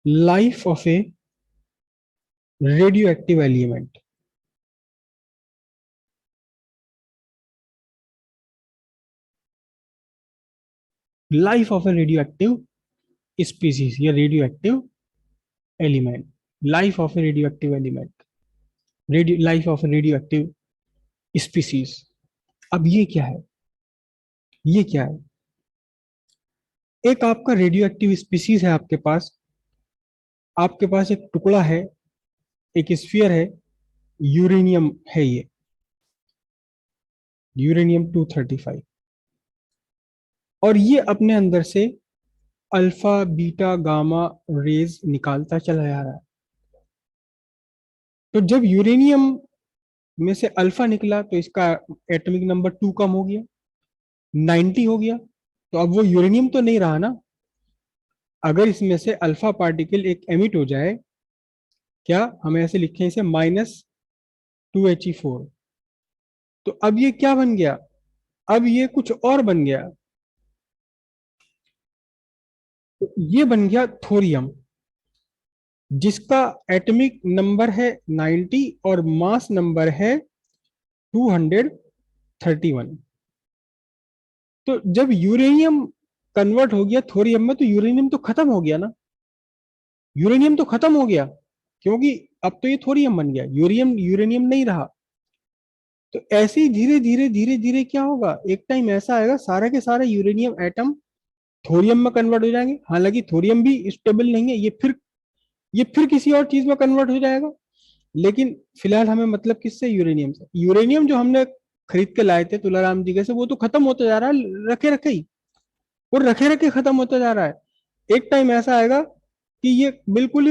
Life of a radioactive element. Life of a radioactive species या radioactive element. Life of a radioactive element, radio life of a radioactive species. अब ये क्या है? ये क्या है? एक आपका रेडियोएक्टिव स्पीसीज है आपके पास। आपके पास एक टुकड़ा है, एक स्फीयर है, यूरेनियम है, ये यूरेनियम 235। और ये अपने अंदर से अल्फा बीटा गामा रेज निकालता चला जा रहा है। तो जब यूरेनियम में से अल्फा निकला तो इसका एटॉमिक नंबर 2 कम हो गया, 90 हो गया। तो अब वो यूरेनियम तो नहीं रहा ना। अगर इसमें से अल्फा पार्टिकल एक एमिट हो जाए, क्या हम ऐसे लिखें इसे -2He4, तो अब ये क्या बन गया? अब ये कुछ और बन गया। तो ये बन गया थोरियम, जिसका एटॉमिक नंबर है 90 और मास नंबर है 231। तो जब यूरेनियम कन्वर्ट हो गया थोरियम में, तो यूरेनियम तो खत्म हो गया ना। यूरेनियम तो खत्म हो गया, क्योंकि अब तो ये थोरियम बन गया, यूरेनियम यूरेनियम नहीं रहा। तो ऐसे ही धीरे धीरे धीरे धीरे क्या होगा, एक टाइम ऐसा आएगा सारे के सारे यूरेनियम एटम थोरियम में कन्वर्ट हो जाएंगे। हालांकि थोरियम भी स्टेबल नहीं है, ये फिर किसी और चीज में कन्वर्ट हो जाएगा। लेकिन फिलहाल हमें मतलब किससे? यूरेनियम से। यूरेनियम जो हमने खरीद के लाए थे तुलाराम जी के से, वो तो खत्म होता जा रहा है रखे रखे ही। वो रखे रखे खत्म होता जा रहा है। एक टाइम ऐसा आएगा कि ये बिल्कुल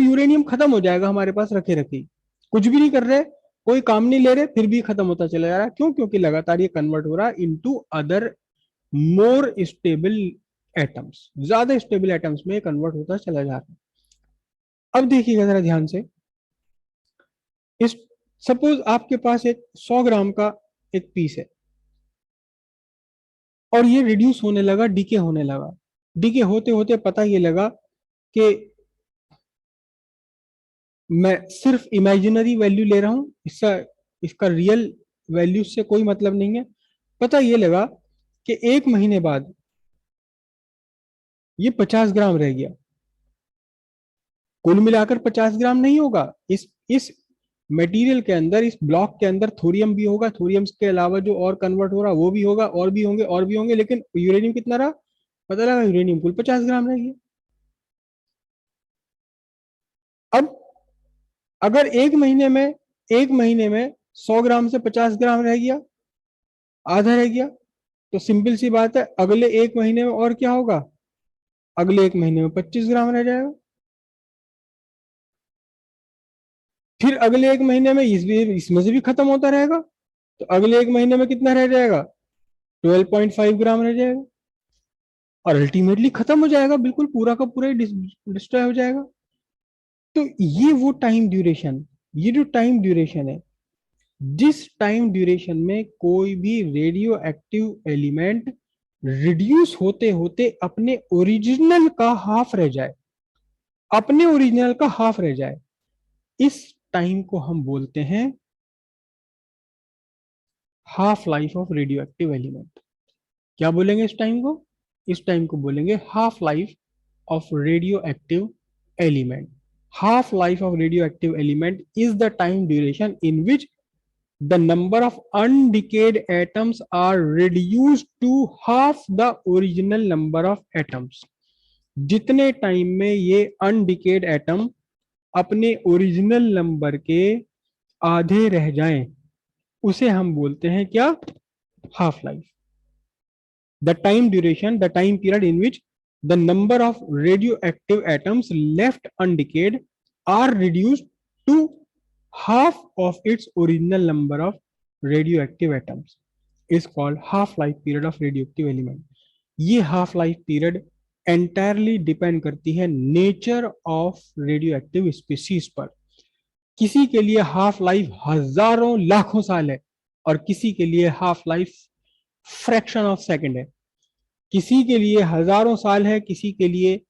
यूरेनियम खत्म हो जाएगा हमारे पास रखे रखे ही। कुछ भी नहीं कर रहे, कोई काम नहीं ले रहे, फिर भी खत्म होता चला जा रहा है। क्यों? क्योंकि लगातार ये कन्वर्ट हो रहा है into other more stable atoms. ज्यादा स्टेबल एटम्स में कन्वर्ट होता चला जा रहा है। अब देखिएगा जरा ध्यान से। इस सपोज आपके पास एक 100 ग्राम का एक पीस है, और ये रिड्यूस होने लगा, डीके होने लगा। डीके होते होते पता ये लगा कि मैं सिर्फ इमेजिनरी वैल्यू ले रहा हूं, इसका इसका रियल वैल्यू से कोई मतलब नहीं है। पता ये लगा कि एक महीने बाद ये 50 ग्राम रह गया। कुल मिलाकर 50 ग्राम नहीं होगा। इस मटेरियल के अंदर, इस ब्लॉक के अंदर थोरियम भी होगा, थोरियम के अलावा जो और कन्वर्ट हो रहा वो भी होगा, और भी होंगे और भी होंगे, लेकिन यूरेनियम कितना रहा? पता लगा यूरेनियम कुल 50 ग्राम रह गया। अब अगर एक महीने में 100 ग्राम से 50 ग्राम रह गया, आधा रह गया, तो सिंपल सी बात है अगले एक महीने में और क्या होगा? अगले एक महीने में 25 ग्राम रह जाएगा। फिर अगले एक महीने में इसमें से भी खत्म होता रहेगा, तो अगले एक महीने में कितना रह जाएगा? 12.5 ग्राम रह जाएगा। और अल्टीमेटली खत्म हो जाएगा, बिल्कुल पूरा का पूरा डिस्ट्रॉय हो जाएगा। तो ये जो टाइम ड्यूरेशन है, जिस टाइम ड्यूरेशन में कोई भी रेडियो एक्टिव एलिमेंट रिड्यूस होते होते अपने ओरिजिनल का हाफ रह जाए, अपने ओरिजिनल का हाफ रह जाए, इस टाइम को हम बोलते हैं half life of radio active element. क्या बोलेंगे इस टाइम को? इस टाइम को बोलेंगे half life of radio active element. Half life of radio active element is the time duration in which the number of undecayed atoms are reduced to half the original number of atoms। जितने time में ये अनडिकेड atom अपने original number के आधे रह जाएं, उसे हम बोलते हैं क्या? Half life. The time period in which the number of radioactive atoms left undecayed are reduced to half of its original number of radioactive atoms is called half life period of radioactive element। ये half life period entirely depend करती है nature of radioactive species पर। किसी के लिए half life हजारों लाखों साल है, और किसी के लिए half life fraction of second है। किसी के लिए हजारों साल है, किसी के लिए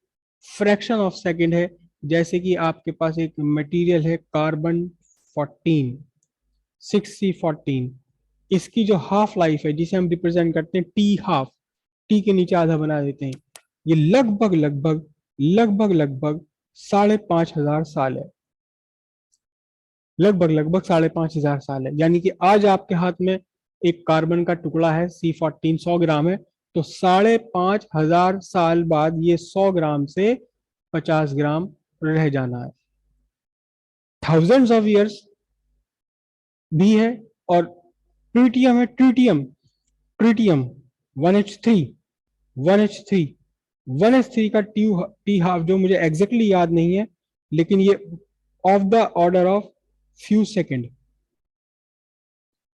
फ्रैक्शन ऑफ सेकंड है। जैसे कि आपके पास एक मटेरियल है कार्बन 14, 6C14, इसकी जो हाफ लाइफ है जिसे हम रिप्रेजेंट करते हैं टी हाफ, टी के नीचे आधा बना देते हैं, ये लगभग लगभग लगभग लगभग 5,500 साल है। लगभग लगभग 5,500 साल है। यानी कि आज आपके हाथ में एक कार्बन का टुकड़ा है C14, 100 ग्राम है, तो 5,500 साल बाद ये 100 ग्राम से 50 ग्राम रह जाना है। थाउजेंड्स ऑफ ईयर्स भी है। और ट्रिटियम है, tritium, tritium 1H3, 1H3, 1H3 का टी हाफ जो मुझे एग्जैक्टली याद नहीं है, लेकिन ये of the order of few second,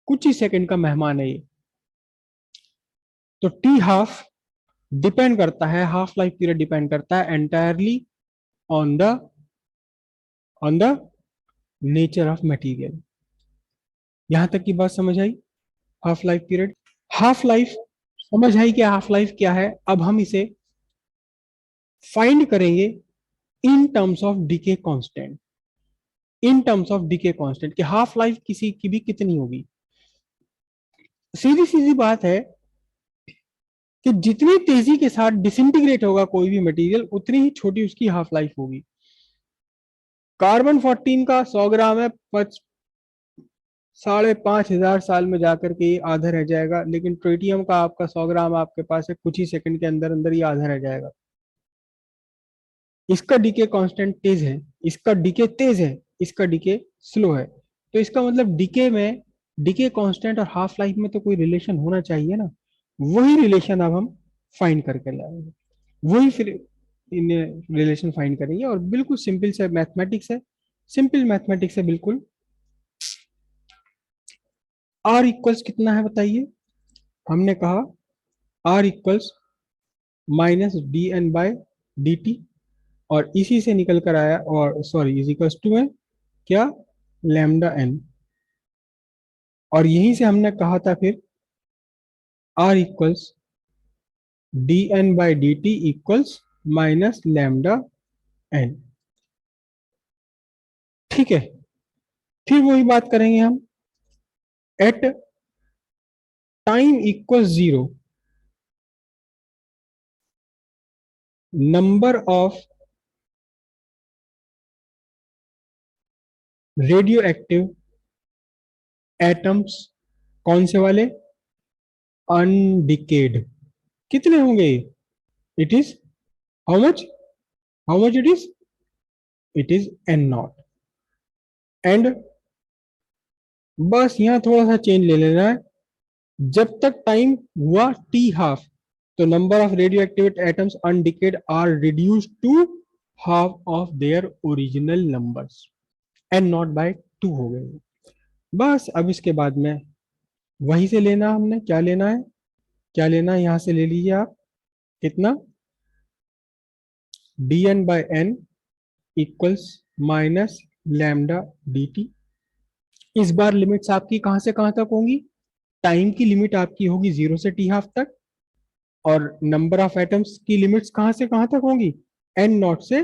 कुछ ही सेकंड का मेहमान है ये। तो टी हाफ डिपेंड करता है, हाफ लाइफ पीरियड डिपेंड करता है entirely on the nature of material. यहां तक की बात समझ आई? Half life period, half life समझ आई कि हाफ लाइफ क्या है। अब हम इसे फाइंड करेंगे in terms of decay constant, in terms of decay constant कि हाफ लाइफ किसी की भी कितनी होगी। सीधी सीधी बात है कि जितनी तेजी के साथ डिसइंटीग्रेट होगा कोई भी मटेरियल, उतनी ही छोटी उसकी हाफ लाइफ होगी। कार्बन 14 का 100 ग्राम है, 5,500 साल में जाकर के ये आधा रह जाएगा, लेकिन ट्रिटियम का आपका 100 ग्राम आपके पास है, कुछ ही सेकंड के अंदर अंदर ये आधा रह जाएगा। इसका डीके कांस्टेंट तेज है, इसका डीके तेज है, इसका डीके स्लो है। तो इसका मतलब डीके में, डीके कांस्टेंट और हाफ लाइफ में तो कोई रिलेशन होना चाहिए ना। वही रिलेशन अब हम फाइंड करके लाएंगे, वही फिर इन रिलेशन फाइंड करेंगे। और बिल्कुल सिंपल से मैथमेटिक्स है, सिंपल मैथमेटिक्स है बिल्कुल। आर इक्वल्स कितना है बताइए? हमने कहा आर इक्वल्स -dN/dt, और इसी से निकल कर आया, और सॉरी इज इक्वल्स टू है क्या, लैम्डा एन। और यहीं से हमने कहा था फिर are equals dN/dt equals -λn। ठीक है, फिर वही बात करेंगे हम। At time equals 0, number of radio active atoms, कौन से वाले, अनडिकेड, कितने होंगे? It is how much it is N0। And बस यहां थोड़ा सा चेंज ले लेना है, जब तक टाइम हुआ टी हाफ, तो number of radio active atoms undecayed are reduce to half of their original numbers, N0/2 हो गए। बस अब इसके बाद में वहीं से लेना, हमने क्या लेना है, क्या लेना है, यहां से ले लीजिए आप, कितना, dN/n इक्वल्स -λ/dt। इस बार लिमिट्स आपकी कहां से कहां तक होंगी? टाइम की लिमिट आपकी होगी 0 से टी हाफ तक, और नंबर ऑफ एटम्स की लिमिट्स कहां से कहां तक होंगी? N0 से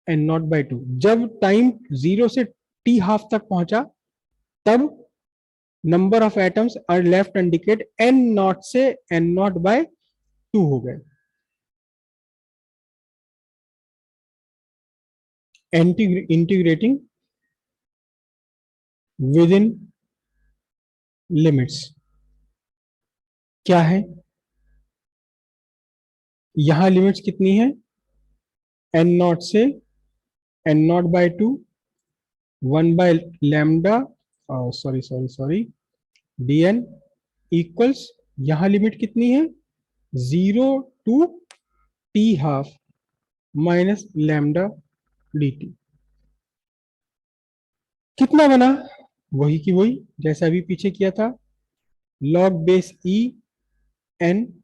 N0/2। जब टाइम 0 से टी हाफ तक पहुंचा, तब number of atoms are left undecayed N0 से N0/2 हो गए। इंटीग्रेटिंग विद इन लिमिट्स क्या है? यहां लिमिट्स कितनी है? N0 से N0/2, 1/λ, sorry sorry sorry, dN equals, यहां लिमिट कितनी है? 0 टू टी हाफ -λ/dt। कितना बना? वही की वही, जैसा अभी पीछे किया था, log बेस ई एन।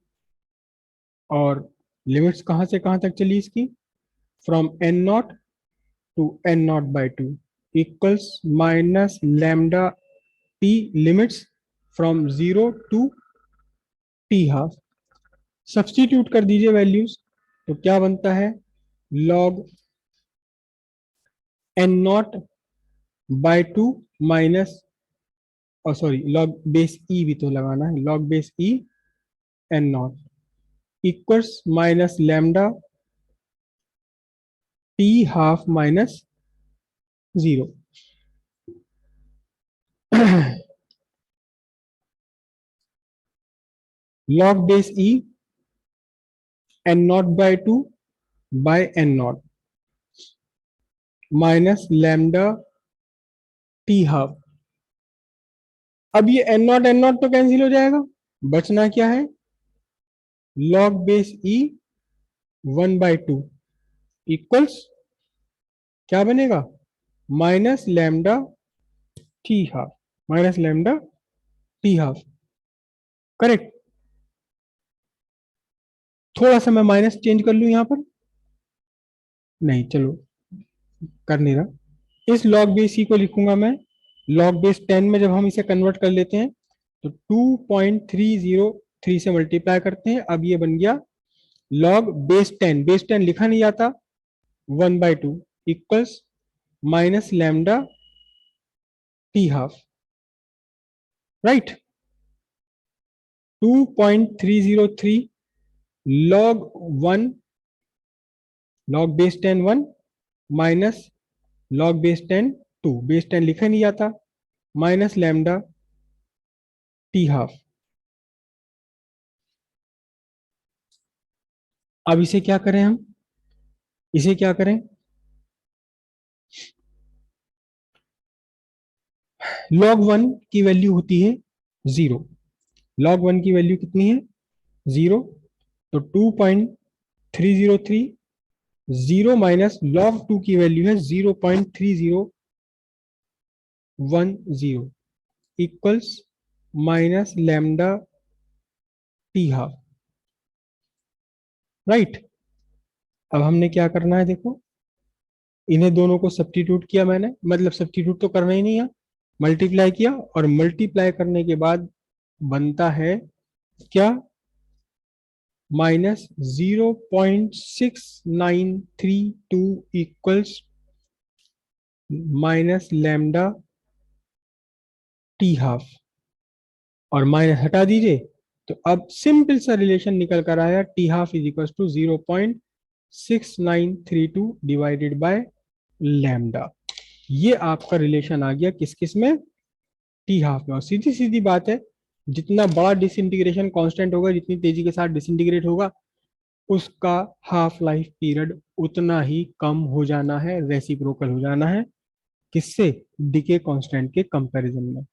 और लिमिट्स कहां से कहां तक चली इसकी? From N0 to N0/2 equals -λ/t, limits from 0 to t half. Substitute कर दीजिए वैल्यूज, तो क्या बनता है? Log n naught by two minus, और सॉरी लॉग बेस ई भी तो लगाना है, log base e n naught equals minus lambda t half minus zero. Log base e n naught by two bye N naught minus lambda t half. अब ये N not तो cancel हो जाएगा, बचना क्या है, लॉग बेस ई 1/2 equals क्या बनेगा, minus lambda t half, minus lambda t half. Correct. थोड़ा सा मैं माइनस चेंज कर लूं यहां पर, नहीं चलो कर नहीं रहा। इस लॉग बेस ई को लिखूंगा मैं लॉग बेस 10 में, जब हम इसे कन्वर्ट कर लेते हैं तो 2.303 से मल्टीप्लाई करते हैं। अब ये बन गया लॉग बेस 10, बेस 10 लिखा नहीं जाता, 1/2 equals minus lambda t half, right. 2.303 log 1, log base 10 1 minus log base 10 2, base 10 लिखा नहीं जाता, माइनस लैम्डा टी हाफ। अब इसे क्या करें हम, इसे क्या करें, लॉग 1 की वैल्यू होती है 0, लॉग 1 की वैल्यू कितनी है 0, तो 2.303 0 माइनस लॉग 2 की वैल्यू है 0.3010 equals minus lambda t half, right. अब हमने क्या करना है, देखो इन्हें दोनों को सब्स्टिट्यूट किया मैंने, मतलब सब्स्टिट्यूट तो करना ही नहीं है, मल्टीप्लाई किया, और मल्टीप्लाई करने के बाद बनता है क्या, minus 0.6932 equals minus lambda t half, और माइनस हटा दीजिए, तो अब सिंपल सा रिलेशन निकल कर आया, t half is equal to 0.6932 divided by lambda. ये आपका रिलेशन आ गया किस किस में, टी हाफ में। और सीधी सीधी बात है, जितना बड़ा डिसइंटीग्रेशन कांस्टेंट होगा, जितनी तेजी के साथ डिसइंटीग्रेट होगा, उसका हाफ लाइफ पीरियड उतना ही कम हो जाना है, रेसिप्रोकल हो जाना है, किससे, डीके कांस्टेंट के कंपैरिजन में।